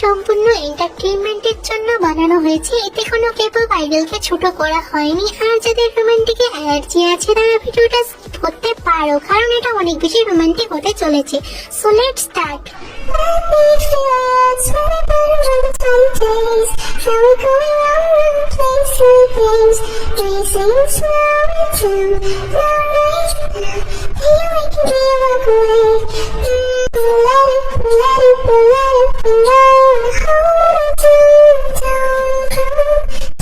সম্পূর্ণ এন্টারটেইনমেন্টের জন্য বানানো হয়েছে। এতে কোনো কেবল আইডলকে ছোট করা হয়নি। আর যাদের রোমান্টিকে অ্যালার্জি আছে তারা ভিডিওটা স্কিপ করতে পারো, কারণ এটা অনেক বেশি রোমান্টিক হতে চলেছে। So let's start.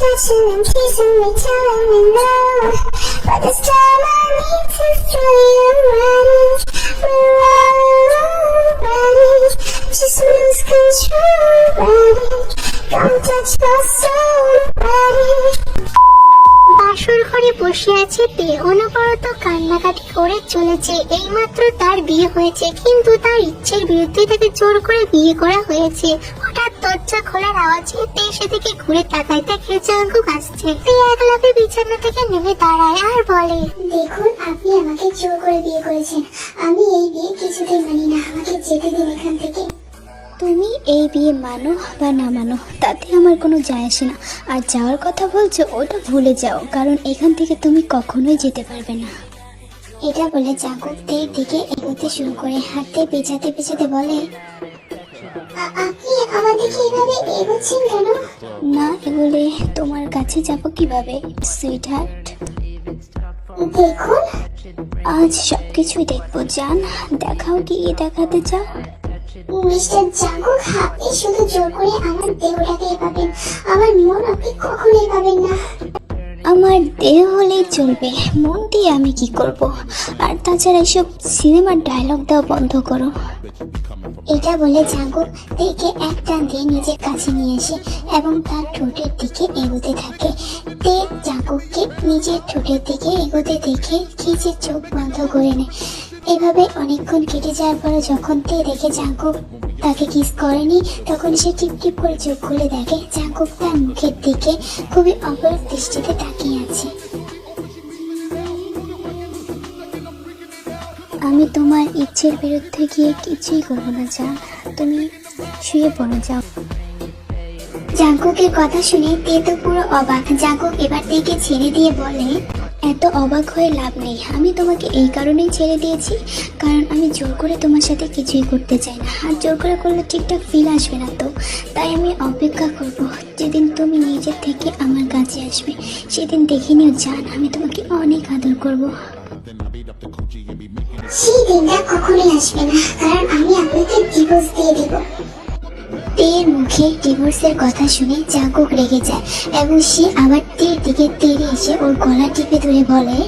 Touching and teasing me, telling me no. But this time I need to feel you ready. Ready. Just lose control. Ready. Come touch my soul. Ready. বাসর ঘরে বসে আছে তে, অনবরত কান্নাকাটি করে চলেছে। এইমাত্র তার বিয়ে হয়েছে, কিন্তু তার ইচ্ছের বিরুদ্ধে তাকে জোর করে বিয়ে করা হয়েছে। হঠাৎ দরজা খোলার আওয়াজে তে সেদিকে ঘুরে তাকায়, দেখে জাঙ্কুক আসছে। তে একলাপে বিছানা থেকে নেমে দাঁড়ায় আর বলে, দেখুন, আপনি আমাকে জোর করে বিয়ে করেছেন। আমি এই বিয়ে কিছুতেই মানি না। আমাকে যেতে দিন এখান থেকে। তুমি এই বিয়ে মানো বা না মানো তাতে আমার কোনো যায় আসে না। আর যাওয়ার কথা বলছো ওটা ভুলে যাও, কারণ এখান থেকে তুমি কখনোই যেতে পারবে না। এটা বলে জাঙ্কুক তের দিকে এগোতে শুরু করে, হাতে পেঁচাতে পেঁচাতে বলে, আপনি আমাদেরকে এভাবে এগোচ্ছেন কেন? না এগুলে তোমার কাছে যাব কিভাবে সুইট হার্ট? দেখুন, আজ সবকিছুই দেখবো জান। দেখাও কি দেখাতে চাও? মিস্টার জাঙ্কুক, আপনি শুধু জোর করে আমার দেহটাকে পাবেন, আমার মন আপনি কখনোই পাবেন না। আমার দেহ হলেই চলবে, মন দিয়ে আমি কি করব? আর তাছাড়া এসব সিনেমার ডায়লগ দেওয়া বন্ধ করো। এটা বলে জাঙ্কুক তেকে এক টান দিয়ে নিজের কাছে নিয়ে আসে এবং তার ঠোঁটের দিকে এগোতে থাকে। তে জাঙ্কুককে নিজের ঠোঁটের দিকে এগোতে দেখে খিচে চোখ বন্ধ করে নেয়। এভাবে অনেকক্ষণ কেটে যাওয়ার পরে যখন তে দেখে জাঙ্কুক তাকে কিস করেনি, তখন সে টিপ টিপ করে চোখ খুলে দেখে জাঙ্কুক তার মুখের দিকে খুবই অপলক দৃষ্টিতে তাকিয়ে আছে। আমি তোমার ইচ্ছের বিরুদ্ধে গিয়ে কিছুই করবো না জান, তুমি শুয়ে পড়ে যাও। জাঙ্কুকের কথা শুনে তে তো পুরো অবাক। জাঙ্কুক এবার তেকে ছেড়ে দিয়ে বলে, এত অবাক হয়ে লাভ নেই। আমি তোমাকে এই কারণেই ছেড়ে দিয়েছি, কারণ আমি জোর করে তোমার সাথে কিছুই করতে চাই না। আর জোর করে করলে ঠিকঠাক ফিল আসবে না তো। তাই আমি অপেক্ষা করব যেদিন তুমি নিজের থেকে আমার কাছে আসবে। সেদিন দেখে নিও জান, আমি তোমাকে অনেক আদর করব। সেই দিনটা কখনোই আসবে না, কারণ আমি আপনাকে ডিভোর্স দিয়ে দেব। তের মুখে ডিভোর্সের কথা শুনে জাঙ্কুক রেগে যায় এবং সে আবার তের দিকে তেড়ে এসে ওর গলা টিপে ধরে বলে,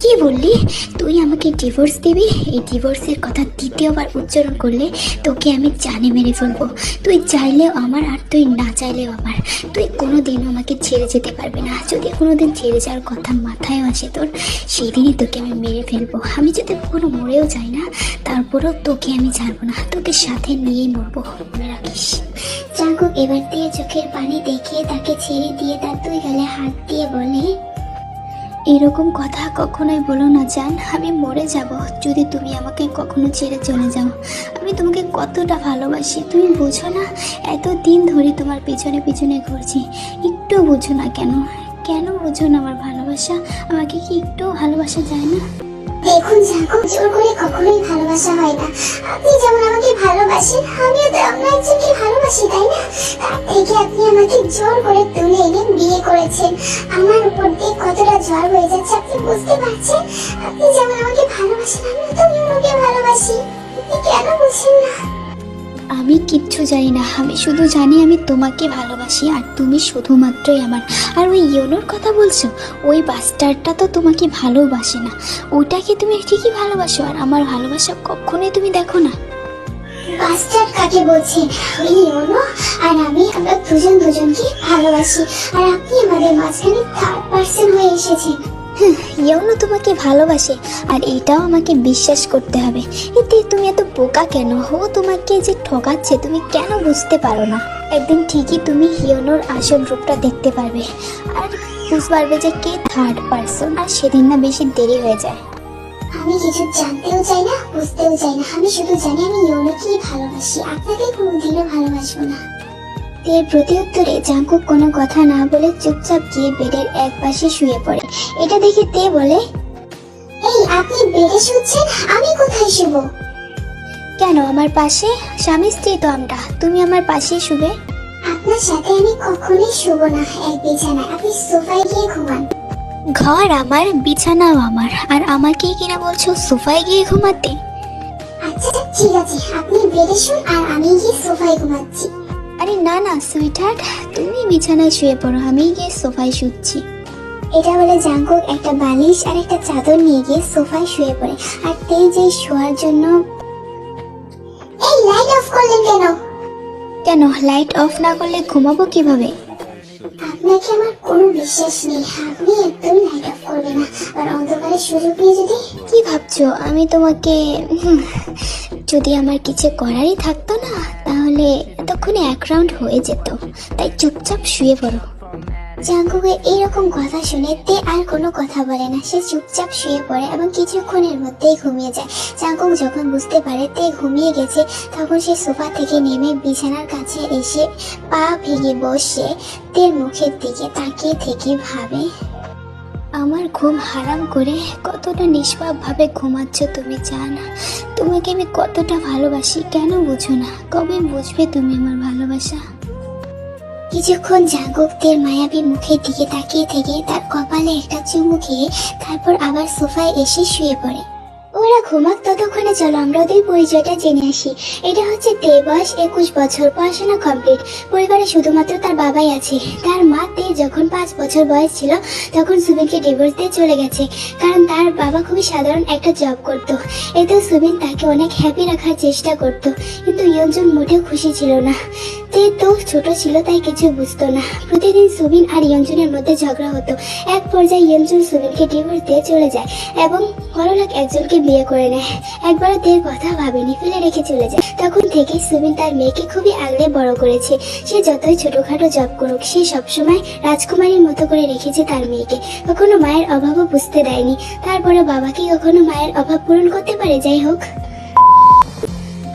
কি বললি? তুই আমাকে ডিভোর্স দিবি? এই ডিভোর্সের কথা দ্বিতীয়বার উচ্চারণ করলে তোকে আমি জানে মেরে ফেলবো। তুই চাইলেও আমার আর তুই না চাইলেও আমার। তুই কোনোদিনও আমাকে ছেড়ে যেতে পারবি না। যদি কোনোদিন ছেড়ে যাওয়ার কথা মাথায় আসে তোর, সেদিনই তোকে আমি মেরে ফেলবো। আমি যদি পুরো মরেও যাই না, তারপরেও তোকে আমি ছাড়বো না। তোকে সাথে নিয়েই মরবো, মনে রাখিস। জাঙ্কুক এবার দিয়ে চোখের পানি দেখিয়ে তাকে ছেড়ে দিয়ে তার দুই গালে হাত দিয়ে বলে, এরকম কথা কখনোই বলো না জান। আমি মরে যাব যদি তুমি আমাকে কখনো ছেড়ে চলে যাও। আমি তোমাকে কতটা ভালোবাসি তুমি বোঝো না? এতদিন ধরে তোমার পিছনে পিছনে ঘুরছি, একটু বোঝো না কেন? কেন বোঝো না আমার ভালোবাসা? আমাকে কি একটু ভালোবাসা যায় না? দেখুন জাঙ্কুক, জোর করে কখনোই ভালোবাসা হয় না। আপনি যেমন আমাকে ভালোবাসেন, আমিও তো অন্য একজনকে ভালোবাসি, তাই না? তার থেকে আপনি আমাকে জোর করে তুলে এনে বিয়ে করেছেন। আমার উপর দিয়ে কতটা ঝড় হয়ে যাচ্ছে আপনি বুঝতে পারছেন? আপনি যেমন আমাকে ভালোবাসেন, আমিও তো অন্যকে ভালোবাসি। আপনি কেন বুঝছেন না? আমি কিচ্ছু জানি না, আমি শুধু জানি আমি তোমাকে ভালোবাসি আর তুমি শুধুমাত্রই আমার। আর ওই ইয়োনোর কথা বলছো, ওই বাস্টারটা তো তোমাকে ভালোবাসে না। ওটাকে তুমি ঠিকই ভালোবাসো, আর আমার ভালোবাসা কখনোই তুমি দেখো না। বাস্টার্ড কাকে বলছেন? ওই ইয়োনো আর আমি, আমরা দুজন দুজনকে ভালোবাসি। আর আপনি আমাদের মাঝখানে থার্ড পার্সন হয়ে এসেছেন। ইয়োনো তোমাকে ভালোবাসে, আর এটাও আমাকে বিশ্বাস করতে হবে। এতে তুমি এত বোকা কেন? ও তোমাকে যে ঠকাচ্ছে তুমি কেন বুঝতে পারো না? একদিন ঠিকই তুমি ইয়োনোর আসল রূপটা দেখতে পারবে, আর বুঝতে পারবে যে কে থার্ড পার্সন। আর সেদিন না বেশি দেরি হয়ে যায়। আমি কিছু জানতেও চাই না, বুঝতেও চাই না। আমি শুধু জানি আমি ইয়োনোকেই ভালোবাসি, আপনাকে কোনোদিনও ভালোবাসবো না। এর প্রতি উত্তরে জাঙ্কুক কোনো কথা না বলে চুপচাপ গিয়ে বেডের এক পাশে শুয়ে পড়ে। এটা দেখে তে বলে, এই আপনি বেডে শুচ্ছেন, আমি কোথায় শুবো? কেন আমার পাশে? স্বামী স্ত্রী তো আমরা, তুমি আমার পাশেই শুবে। আপনার সাথে আমি কখনোই শুবো না এক বিছানায়, আপনি সোফায় গিয়ে ঘুমান। ঘর আমার, বিছানাও আমার, আর আমাকেই কিনা বলছো সোফায় গিয়ে ঘুমাতে? আচ্ছা ঠিক আছে, আপনি বেডে শুন আর আমি গিয়ে সোফায় ঘুমাচ্ছি। আরে না না সুইটহার্ট, তুমি বিছানায় শুয়ে পড়ো, আমি গিয়ে সোফায় শুচ্ছি। এটা বলে জাঙ্কুক একটা বালিশ আর একটা চাদর নিয়ে গিয়ে সোফায় শুয়ে পড়ে। আর তে যে শোয়ার জন্য, এই লাইট অফ করলেন কেন? কেন লাইট অফ না করলে ঘুমাবো কিভাবে? আপনাকে আমার কোনো বিশ্বাস নেই, আপনি একদম লাইট অফ করবেন না। আর অন্ধকারের সুযোগ নিয়ে যদি, কি ভাবছো আমি তোমাকে যদি আমার কিছু করারই থাকতো না তাহলে এতক্ষণে এক রাউন্ড হয়ে যেত, তাই চুপচাপ শুয়ে পড়ো। জাঙ্কুকের এইরকম কথা শুনে তে আর কোনো কথা বলে না, সে চুপচাপ শুয়ে পড়ে এবং কিছুক্ষণের মধ্যেই ঘুমিয়ে যায়। জাঙ্কুক যখন বুঝতে পারে তে ঘুমিয়ে গেছে, তখন সে সোফা থেকে নেমে বিছানার কাছে এসে পা ভেঙে বসে তের মুখের দিকে তাকিয়ে থেকে ভাবে, আমার ঘুম হারাম করে কতটা নিষ্পাপ ভাবে ঘুমাচ্ছ তুমি, জানা তোমাকে আমি কতটা ভালোবাসি, কেন বুঝো না? কবে বুঝবে তুমি আমার ভালোবাসা? কিছুক্ষণ জাঙ্কুক তের মায়াবী মুখের দিকে তাকিয়ে থেকে তার কপালে একটা চুমু খেয়ে তারপর আবার সোফায় এসে শুয়ে পড়ে। ওরা ঘুমাক, ততক্ষণে চলো আমরা ওদের পরিচয়টা জেনে আসি। এটা হচ্ছে তে, বয়স 21 বছর, পড়াশোনা কমপ্লিট। পরিবারে শুধুমাত্র তার বাবাই আছে। তার মা তে যখন 5 বছর বয়স ছিল তখন সুবিনকে ডিভোর্স দিয়ে চলে গেছে, কারণ তার বাবা খুবই সাধারণ একটা জব করত। এতেও সুবিন তাকে অনেক হ্যাপি রাখার চেষ্টা করত, কিন্তু ইয়ঞ্জন মোটেও খুশি ছিল না। তে তো ছোট ছিল তাই কিছু বুঝতো না। প্রতিদিন সুবিন আর ইয়ঞ্জনের মধ্যে ঝগড়া হতো। এক পর্যায়ে ইয়ঞ্জন সুবিনকে ডিভোর্স দিয়ে চলে যায় এবং বড়লোক একজনকে বিয়ে করে নেয়। একবারও তের কথা ভাবেনি, ফেলে রেখে চলে যায়। তখন থেকেই সুবিন তার মেয়েকে খুবই আগলে বড় করেছে। সে যতই ছোটখাটো জব করুক, সে সবসময় রাজকুমারীর মতো করে রেখেছে তার মেয়েকে, কখনো মায়ের অভাবও বুঝতে দেয়নি। তারপরে বাবাকে কখনো মায়ের অভাব পূরণ করতে পারে, যাই হোক।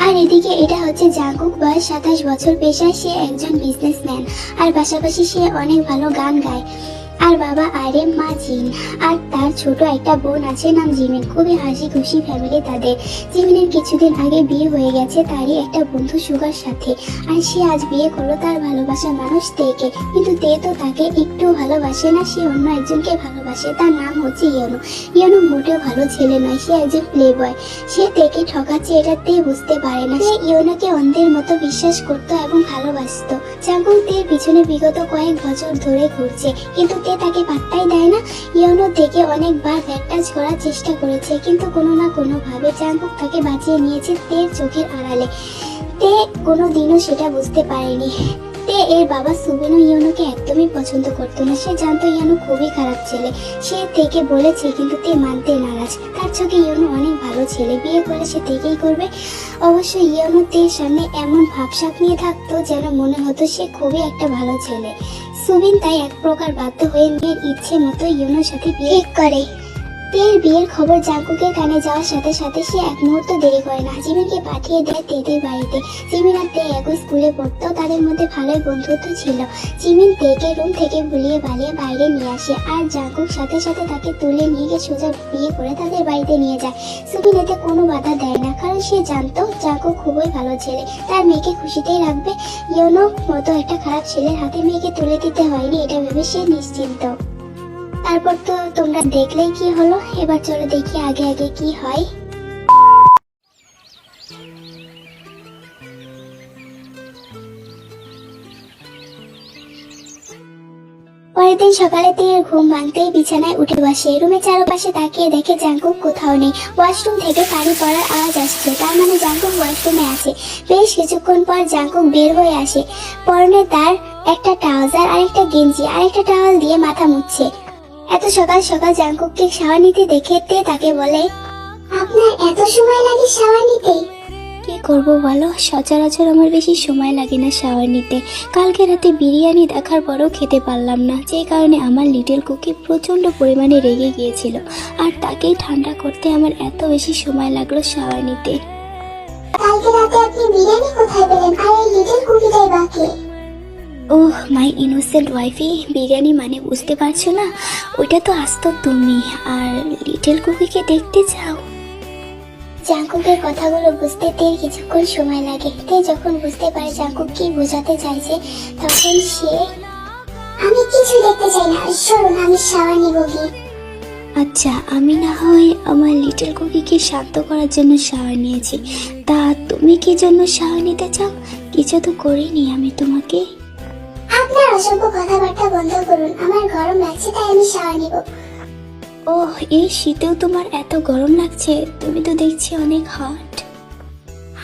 আর এদিকে এটা হচ্ছে জাঙ্কুক, বয়স 27 বছর, পেশায় সে একজন বিজনেসম্যান, আর পাশাপাশি সে অনেক ভালো গান গায়। আর বাবা আরে, মা জিন, আর তার ছোট একটা বোন আছে নাম জিমিন। খুবই হাসি খুশি ফ্যামিলি তাদের। জিমিনের কিছুদিন আগে বিয়ে হয়ে গেছে তারই একটা বন্ধু সুগার সাথে, আর সে আজ বিয়ে করলো তার ভালোবাসার মানুষ তেকে। কিন্তু তে তো তাকে একটু ভালোবাসে না, সে অন্য একজনকে ভালোবাসে, তার নাম হচ্ছে ইয়োনো। ইয়োনো মোটেও ভালো ছেলে নয়, সে একজন প্লে বয়। সে তেকে ঠকাচ্ছে এটা তে বুঝতে পারে না। সে ইয়োনোকে অন্ধের মতো বিশ্বাস করতো এবং ভালোবাসতো। জাঙ্কুক তের পিছনে বিগত কয়েক বছর ধরে ঘুরছে, কিন্তু তে তাকে পাত্তাই দেয় না। ইয়োনো থেকে অনেকবার ব্যাকটাচ করার চেষ্টা করেছে, কিন্তু কোনো না কোনো ভাবে জাঙ্কুক তাকে বাঁচিয়ে নিয়েছে তের চোখের আড়ালে। তে কোনোদিনও সেটা বুঝতে পারেনি। তে এর বাবা সুবিনও ইয়োনোকে একদমই পছন্দ করতো না। সে জানতো ইয়োনো খুবই খারাপ ছেলে। সে তেকে বলেছে, কিন্তু তে মানতে নারাজ। তার চোখে ইয়োনো অনেক ভালো ছেলে, বিয়ে করলে সে তেকেই করবে। অবশ্য ইয়োনো তের সামনে এমন ভাবসাব নিয়ে থাকতো যেন মনে হতো সে খুবই একটা ভালো ছেলে। সুবিন তাই এক প্রকার বাধ্য হয়ে মেয়ের ইচ্ছে মতো ইয়োনোর সাথে বিয়ে ঠিক করে। তের বিয়ের খবর জাঙ্কুকের কানে যাওয়ার সাথে সাথে সে এক মুহূর্ত দেরি করে না, জিমিনকে পাঠিয়ে দেয় তেদের বাড়িতে। জিমিন আর তে একই স্কুলে পড়তো, তাদের মধ্যে ভালোই বন্ধুত্ব ছিল। জিমিন তেকে রুম থেকে ভুলিয়ে বালিয়ে বাইরে নিয়ে আসে, আর জাঙ্কুক সাথে সাথে তাকে তুলে নিয়ে গিয়ে সোজা বিয়ে করে তাদের বাড়িতে নিয়ে যায়। সুবিন এতে কোনো বাধা দেয় না, কারণ সে জানতো জাঙ্কুক খুবই ভালো ছেলে, তার মেয়েকে খুশিতেই রাখবে। ইয়োনো মতো একটা খারাপ ছেলের হাতে মেয়েকে তুলে দিতে হয়নি, এটা ভেবে সে নিশ্চিন্ত। তারপর তো তোমরা দেখলেই কি হলো, এবার চলো দেখি আগে আগে কি হয়। পরের দিন সকালে তের ঘুম ভাঙতেই বিছানায় উঠে বসে। রুমের চারপাশে তাকিয়ে দেখে জাঙ্কুক কোথাও নেই। ওয়াশরুম থেকে পানি পড়ার আওয়াজ আসছে, তার মানে জাঙ্কুক ওয়াশরুমে আছে। বেশ কিছুক্ষণ পর জাঙ্কুক বের হয়ে আসে। পরনে তার একটা ট্রাউজার আর একটা গেঞ্জি আর একটা টাওয়াল দিয়ে মাথা মুছছে। এত সকাল সকাল জাঙ্কুককে শাওয়ার নিতে দেখে তে তাকে বলে, আপনার এত সময় লাগে শাওয়ার নিতে? কি করব বলো, সচরাচর আমার বেশি সময় লাগে না শাওয়ার নিতে। কালকে রাতে বিরিয়ানি দেখার পরও খেতে পারলাম না, যে কারণে আমার লিটল কুকি প্রচণ্ড পরিমাণে রেগে গিয়েছিল, আর তাকেই ঠান্ডা করতে আমার এত বেশি সময় লাগলো শাওয়ার নিতে। কালকে রাতে আপনি বিরিয়ানি কোথায় পেলেন? আর এই লিটল কুকিটাই বাকি। ওহ মাই ইনোসেন্ট ওয়াইফি, বিরিয়ানি মানে বুঝতে পারছো না? ওইটা তো আসতো তুমি, আর লিটল কুকিকে দেখতে চাও। জাঙ্কুকের কথাগুলো বুঝতে তের কিছুক্ষণ সময় লাগে। তে যখন বুঝতে পারে জাঙ্কুক কি বোঝাতে চাইছে, তখন সে, আমি কিছু দেখতে চাই না, সরুন আমি শাওয়ার নিব গিয়ে। আচ্ছা, আমি না হয় আমার লিটল কুকিকে শান্ত করার জন্য শাওয়ার নিয়েছি, তা তুমি কি জন্য শাওয়ার নিতে চাও? কিছু তো করিনি আমি তোমাকে। আপনার অসভ্য কথাবার্তা বন্ধ করুন, আমার গরম লাগছে তাই আমি শাওয়ার নিব। ওহ, এই শীতেও তোমার এত গরম লাগছে? তুমি তো দেখছি অনেক হট।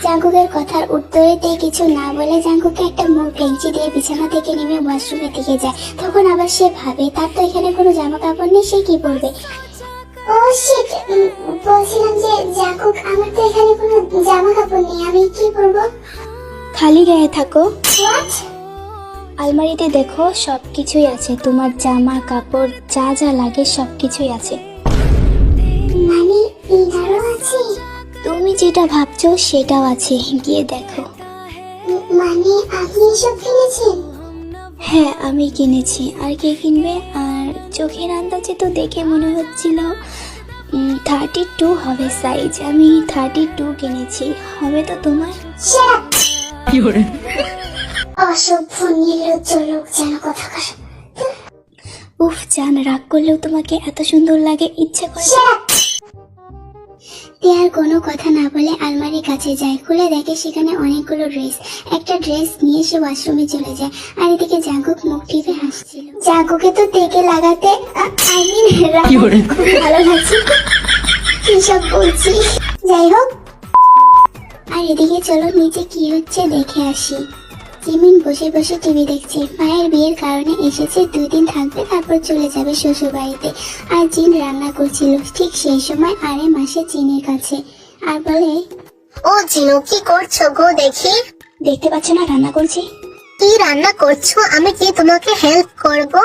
জাঙ্কুকের কথার উত্তরে তে কিছু না বলে জাঙ্কুকে একটা মুখ ভেঙচি দিয়ে বিছানা থেকে নেমে ওয়াশরুমের দিকে যায়। তখন আবার সে ভাবে তার তো এখানে কোনো জামা কাপড় নেই, সে কি পরবে। ও শিট, বলছিলাম যে জাঙ্কুক, আমার তো এখানে কোনো জামা কাপড় নেই, আমি কি পরবো? খালি গায়ে থাকো। হোয়াট? আলমারিতে দেখো, সবকিছুই আছে, তোমার জামা কাপড় যা যা লাগে সবকিছুই আছে। মানে ইনারও আছে? তুমি যেটা ভাবছো সেটাও আছে, গিয়ে দেখো। মানে আপনি এসব কিনেছেন? হ্যাঁ আমি কিনেছি, আর কে কিনবে? আর চোখের আন্দাজে তো দেখে মনে হচ্ছিল 32 হবে সাইজ, আমি 32 কিনেছি। হবে তো তোমার? অসভ্য নির্লজ্জ লোক যেন কথাকার। উফ জান, রাগ করলেও তোমাকে এত সুন্দর লাগে, ইচ্ছে করে। তে আর কোনো কথা না বলে আলমারির কাছে যায়, খুলে দেখে সেখানে অনেকগুলো ড্রেস। একটা ড্রেস নিয়ে সে ওয়াশরুমে চলে যায়, আর এদিকে জাঙ্কুক মুখ টিপে হাসছিল। জাঙ্কুকে তো তেকে লাগাতে খুব ভালো লাগছে, কিসব বলছি। যাই হোক, আর এদিকে চলো নিচে কি হচ্ছে দেখে আসি। জিমিন বসে বসে টিভি দেখছে। মায়ের বিয়ের কারণে এসেছে, 2 দিন থাকবে, তারপর চলে যাবে শ্বশুর বাড়িতে। আর জিন রান্না করছিল। ঠিক সেই সময় আরে মাসে জিনের কাছে আর বলে, ও জিনু, কি করছো গো দেখি? দেখতে পাচ্ছ না রান্না করছি? কি রান্না করছো? আমি কি তোমাকে হেল্প করব?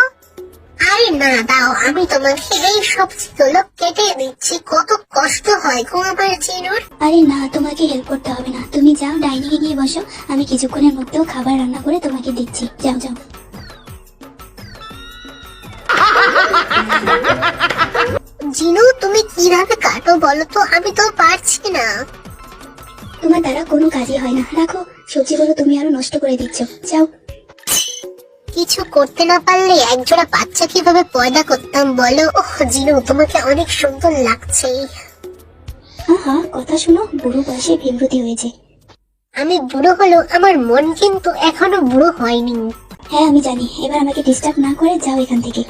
আরে না, দাও, আমি তোমাকে এই সবজিগুলো কেটে দিচ্ছি। কত কষ্ট হয় গো আমার জিনুর। আরে না, তোমাকে হেল্প করতে হবে না, তুমি যাও ডাইনিং এ গিয়ে বসো, আমি কিছুক্ষণের মধ্যেও খাবার রান্না করে তোমাকে দিচ্ছি। যাও যাও। জিনু, তুমি কিভাবে কাটো বলো তো? আমি তো পারছি না। তোমার দ্বারা কোনো কাজই হয় না, রাখো সবজিগুলো, তুমি আরো নষ্ট করে দিচ্ছ, যাও। কিছু করতে না পারলে একজোড়া বাচ্চা কিভাবে পয়দা করতাম বলো? ওহ জিনু, তোমাকে অনেক সুন্দর লাগছে। আহা, কথা শোনো, বুড়ো বয়সে বিমৃতি হয়েছে। আমি বুড়ো হলো, আমার মন কিন্তু এখনো বুড়ো হয়নি। হ্যাঁ আমি জানি, এবার আমাকে ডিস্টার্ব না করে যাও এখান থেকে।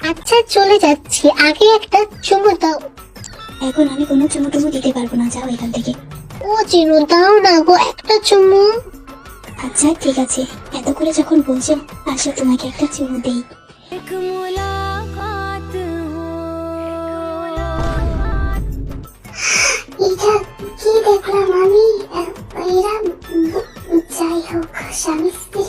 আচ্ছা চলে যাচ্ছি, আগে একটা চুমু দাও। এখন আমি কোনো চুমু টুমু দিতে পারবো না, যাও এখান থেকে। ও জিনু, দাও না গো একটা চুমু। আচ্ছা ঠিক আছে, এত করে যখন বলছো, আসো তোমাকে একটা চুমু দেই। এটা কি দেখলাম আমি? এরা যাই হোক স্বামী স্ত্রী,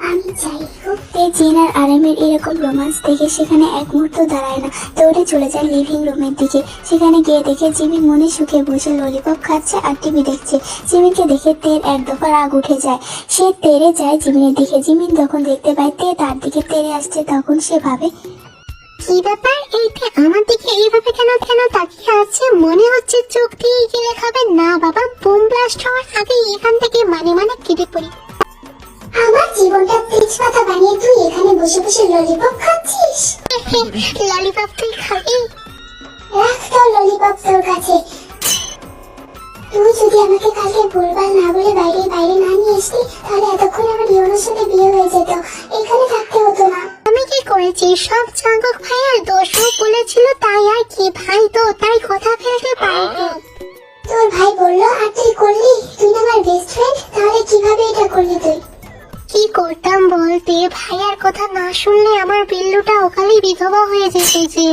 আমি যাই হোক। জিন আর আরামের এরকম রোমান্স দেখে সেখানে এক মুহূর্ত দাঁড়ায় না, দৌড়ে চলে যায় লিভিং রুমের দিকে। সেখানে গিয়ে দেখে জিমিন মনে সুখে বসে ললিপপ খাচ্ছে আর টিভি দেখছে। জিমিনকে দেখে তের এক দফা রাগ উঠে যায়। সে তেড়ে যায় জিমিনের দিকে। জিমিন যখন দেখতে পায় তে তার দিকে তেড়ে আসছে, তখন সে ভাবে, কি ব্যাপার, এইটা আমার দিকে এইভাবে কেন কেন তাকিয়ে আছে? মনে হচ্ছে চোখ দিয়ে গিলে খাবে। না বাবা, বোম ব্লাস্ট হওয়ার আগে এখান থেকে মানে কেটে পড়ি। আমার জীবনটা তেজপাতা বানিয়ে তুই এখানে বসে বসে ললিপপ খাচ্ছিস? ললিপপ তুই খাবি? রাখ তোর ললিপপ তোর কাছে। তুই যদি আমাকে কালকে ভুলভাল না বলে বাইরে বাইরে না নিয়ে আসতি, তাহলে এতক্ষণ আমার ইউনোর সাথে বিয়ে হয়ে যেত, এখানে থাকতে হতো না। আমি কি করেছি? সব জাঙ্কুক ভাইয়ার দোষও বলেছিল, তাই আর কি, ভাই তো তাই কথা ফেলতে পারতো। তোর ভাই বললো আর তুই করলি? তুই না আমার বেস্ট ফ্রেন্ড, তাহলে কিভাবে এটা করলি তুই? কি করতাম বলতে, ভাইয়ার কথা না শুনলে আমার বিল্লুটা ওখানেই বিধবা হয়ে যেত যে।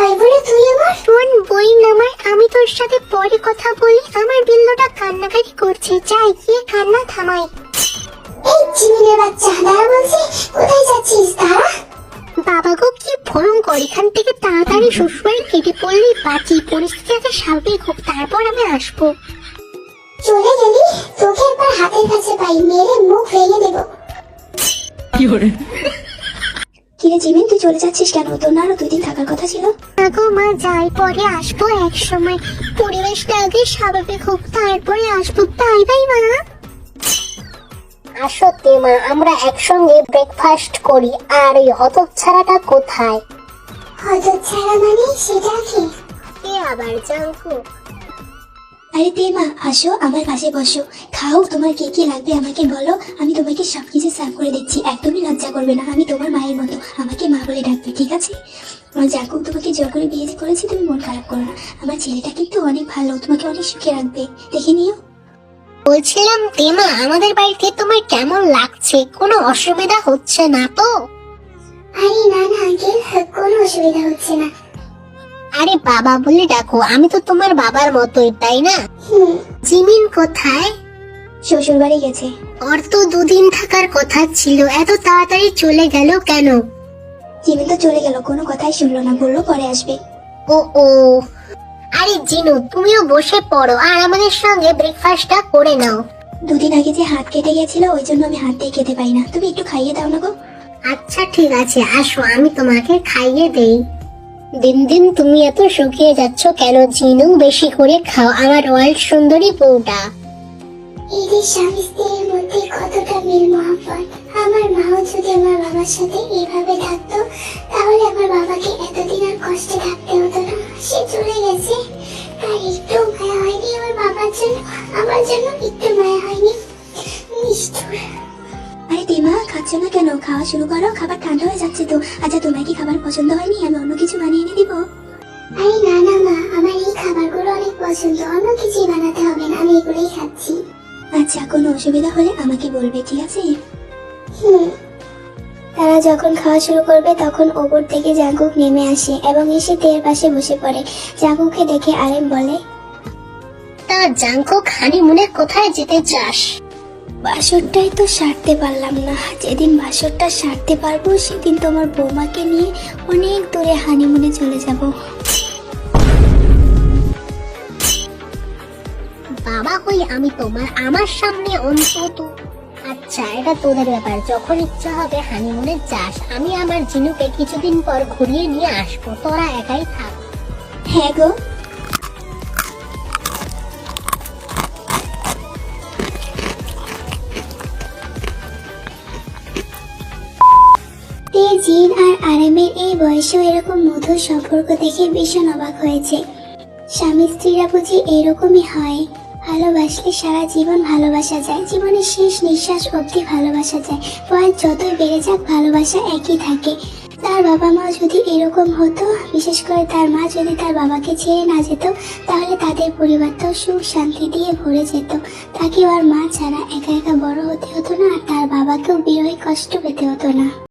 তাই বলে তুই আমার শোন বই নামায়, আমি তোর সাথে পরে কথা বলি। আমার বিল্লুটা কান্নাকাটি করছে, যাই গিয়ে কান্না থামাই। এই চিমিনের বাচ্চা, দাঁড়া বলছি, কোথায় যাচ্ছিস? দাঁড়া। বাবা গো কি ভয়ঙ্কর, এখান থেকে তাড়াতাড়ি শ্বশুরবাড়ি কেটে পড়লেই বাঁচি। পরিস্থিতি যাতে স্বাভাবিক হোক, তারপর আমি আসবো। চলে গেলি, তোকে একবার হাতের কাছে পাই, মেরে মুখ ভেঙে দেবো। কিরে জিমিন, তুই চলে যাচ্ছিস কেন? তোর না আরো 2 দিন থাকার কথা ছিল। গো মা, যাই পরে আসবো এক সময়। পরিবেশটা আগে স্বাভাবিক হোক, তারপরে আসবো। বাই বাই মা। আসো মা, আমরা একসঙ্গে ব্রেকফাস্ট করি। আর ওই হতচ্ছাড়াটা কোথায়? হতচ্ছাড়া মানে সেটা কি? এ আবার জাঙ্কু। আরে তেমা, আসো আমার পাশে বসো, খাও। তোমার কি কি লাগবে আমাকে বলো, আমি তোমাকে সবকিছু সার্ভ করে দিচ্ছি। একদমই লজ্জা করবে না, আমি তোমার মায়ের মতো, আমাকে মা বলে ডাকবে, ঠিক আছে? আমার জাকু তোমাকে জোর করে বিয়ে করেছি, তুমি মন খারাপ করো না। আমার ছেলেটা কিন্তু অনেক ভালো, তোমাকে অনেক সুখে রাখবে, দেখে নিও। বলছিলাম তেমা, আমাদের বাড়িতে তোমার কেমন লাগছে? কোনো অসুবিধা হচ্ছে না তো? আরে না না আঙ্কেল, কোনো অসুবিধা হচ্ছে না। আরে বাবা বলে ডাকো, আমি তো তোমার বাবার মতোই, তাই না? জিমিন কোথায়? শ্বশুর বাড়ি গেছে। ওর তো 2 দিন থাকার কথা ছিল, এত তাড়াতাড়ি চলে গেল কেন? জিমিন তো চলে গেল, কোনো কথাই শুনলো না, বললো পরে আসবে। ও ও, আরে জিনু তুমিও বসে পড়ো আর আমাদের সঙ্গে ব্রেকফাস্টটা করে নাও। 2 দিন আগে যে হাত কেটে গেছিল, ওই জন্য আমি হাত দিয়ে খেতে পাই না, তুমি একটু খাইয়ে দাও না গো। আচ্ছা ঠিক আছে, আসো আমি তোমাকে খাইয়ে দেই। দিন দিন তুমি এত শুকিয়ে যাচ্ছ কেন জিনু? বেশি করে খাও আমার ওয়ার্ল্ড সুন্দরী বউটা। এদের স্বামী স্ত্রীর মধ্যে কতটা মিল মহব্বত। আমার মাও যদি আমার বাবার সাথে এইভাবে থাকতো, তাহলে আমার বাবাকে এতদিন আর কষ্টে থাকতে হতো না। সে চলে গেছে, আর একটু মায়া হয়নি আমার বাবার জন্য, আমার জন্য একটু মায়া হয়নি। নিষ্ঠুর। আরে তেমা, খাচ্ছ না কেন? খাওয়া শুরু করো, খাবার ঠান্ডা হয়ে যাচ্ছে তো। আচ্ছা তোমার কি খাবার পছন্দ হয়নি? আমি অন্য কিছু বানিয়ে এনে দিব। আরে না না মা, আমার এই খাবারগুলো অনেক পছন্দ, অন্য কিছুই বানাতে হবে না, আমি এগুলোই খাচ্ছি। আচ্ছা, কোনো অসুবিধা হলে আমাকে বলবে, ঠিক আছে? তারা যখন খাওয়া শুরু করবে তখন ওপর থেকে জাঙ্কুক নেমে আসে এবং এসে তের পাশে বসে পড়ে। জাঙ্কুককে দেখে আরেম বলে, তা জাঙ্কুক, হানিমুনে কোথায় যেতে চাস? বাসরটাই তো সারতে পারলাম না। যেদিন বাসরটা সারতে পারবো সেদিন তোমার বৌমাকে নিয়ে অনেক দূরে হানিমুনে চলে যাব। বাবা হই আমি তোমার, আমার সামনে অন্তত। আচ্ছা এটা তোদের ব্যাপার, যখন ইচ্ছা হবে হানিমুনে যাস। আমি আমার জিনুকে কিছুদিন পর ঘুরিয়ে নিয়ে আসবো, তোরা একাই থাক। হ্যাঁ গো। তে জিন আর আরেমের এই বয়সেও এরকম মধুর সম্পর্ক দেখে ভীষণ অবাক হয়েছে। স্বামী স্ত্রীরা বুঝি এরকমই হয়। ভালোবাসলে সারা জীবন ভালোবাসা যায়, জীবনের শেষ নিঃশ্বাস অবধি ভালোবাসা যায়। বয়স যতই বেড়ে যাক ভালোবাসা একই থাকে। তার বাবা মা যদি এরকম হতো, বিশেষ করে তার মা যদি তার বাবাকে ছেড়ে না যেত, তাহলে তাদের পরিবারটাও সুখ শান্তি দিয়ে ভরে যেত। তাকেও আর মা ছাড়া একা একা বড় হতে হতো না, আর তার বাবাকেও বিরহে কষ্ট পেতে হতো না।